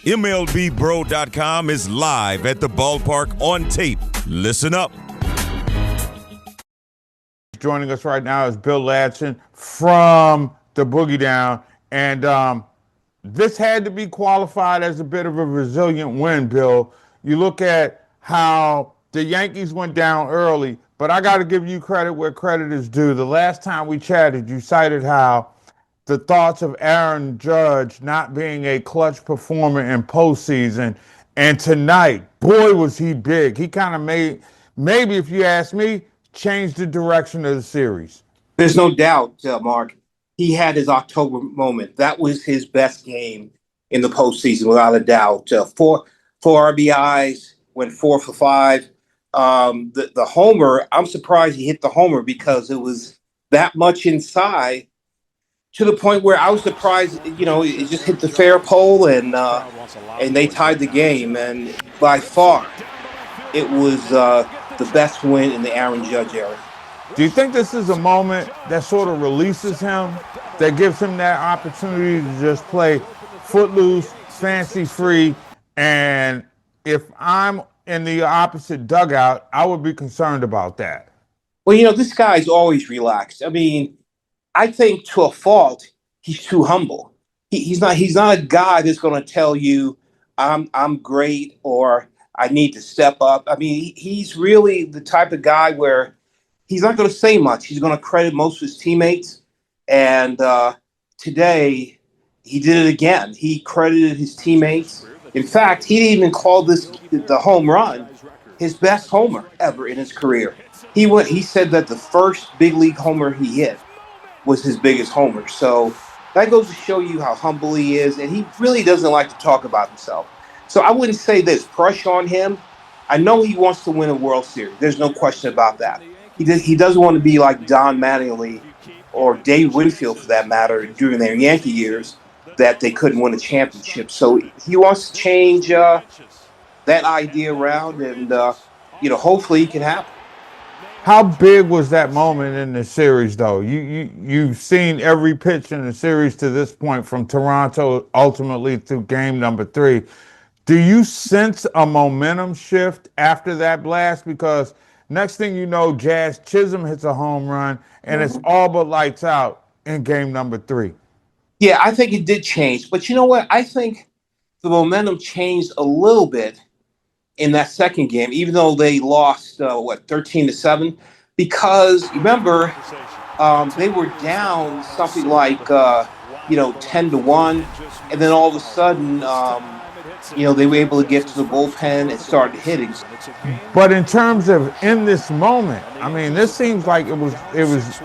MLBBro.com is live at the ballpark on tape. Listen up. Joining us right now is Bill Ladson from the Boogie Down. And this had to be qualified as a bit of a resilient win, Bill. You look at how the Yankees went down early, but I got to give you credit where credit is due. The last time we chatted, you cited how the thoughts of Aaron Judge not being a clutch performer in postseason. And tonight, boy, was he big. He kind of made, maybe if you ask me, changed the direction of the series. There's no doubt, Mark. He had his October moment. That was his best game in the postseason, without a doubt. Four RBIs, went 4 for 5. The homer, I'm surprised he hit the homer because it was that much inside, to the point where I was surprised, it just hit the fair pole and they tied the game. And by far, it was the best win in the Aaron Judge era. Do you think this is a moment that sort of releases him, that gives him that opportunity to just play footloose, fancy-free? And if I'm in the opposite dugout, I would be concerned about that. Well, this guy's always relaxed. I mean, I think to a fault, he's too humble. He's not a guy that's going to tell you, I'm great, or I need to step up. I mean, he's really the type of guy where he's not going to say much. He's going to credit most of his teammates. And today, he did it again. He credited his teammates. In fact, he didn't even call the home run his best homer ever in his career. He said that the first big league homer he hit was his biggest homer. So that goes to show you how humble he is. And he really doesn't like to talk about himself. So I wouldn't say there's pressure on him. I know he wants to win a World Series. There's no question about that. He doesn't want to be like Don Mattingly or Dave Winfield, for that matter, during their Yankee years, that they couldn't win a championship. So he wants to change that idea around, and hopefully he can happen. How big was that moment in the series, though? You've seen every pitch in the series to this point, from Toronto ultimately through game number 3. Do you sense a momentum shift after that blast? Because next thing you know, Jazz Chisholm hits a home run, and it's all but lights out in game number 3. Yeah, I think it did change. But you know what? I think the momentum changed a little bit in that second game, even though they lost, 13-7, because remember, they were down something like, 10-1, and then all of a sudden, they were able to get to the bullpen and started hitting. But in terms of in this moment, I mean, this seems like it was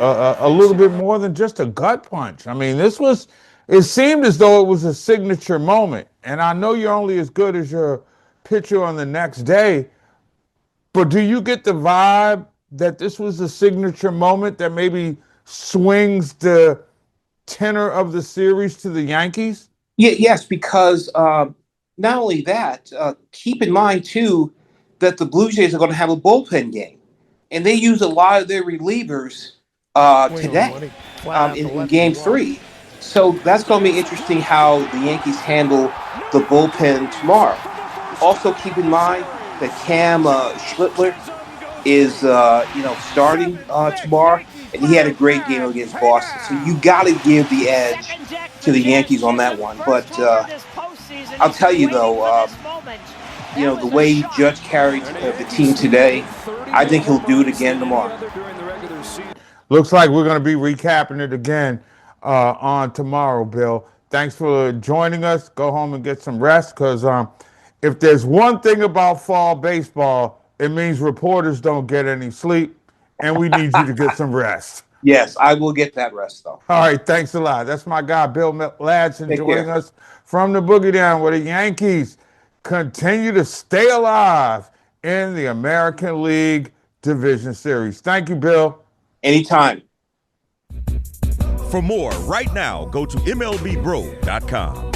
a little bit more than just a gut punch. I mean, it seemed as though it was a signature moment. And I know you're only as good as your pitcher on the next day, but do you get the vibe that this was a signature moment that maybe swings the tenor of the series to the Yankees? Yeah, yes, because not only that, keep in mind, too, that the Blue Jays are going to have a bullpen game. And they use a lot of their relievers today in game 3. So that's going to be interesting how the Yankees handle the bullpen tomorrow. Also, keep in mind that Cam Schlittler is, starting tomorrow, and he had a great game against Boston. So you got to give the edge to the Yankees on that one. But I'll tell you, though, the way Judge carried the team today, I think he'll do it again tomorrow. Looks like we're going to be recapping it again on tomorrow, Bill. Thanks for joining us. Go home and get some rest, because if there's one thing about fall baseball, it means reporters don't get any sleep, and we need you to get some rest. Yes, I will get that rest, though. All right, thanks a lot. That's my guy, Bill Ladson, joining us from the Boogie Down, where the Yankees continue to stay alive in the American League Division Series. Thank you, Bill. Anytime. For more right now, go to MLBBro.com.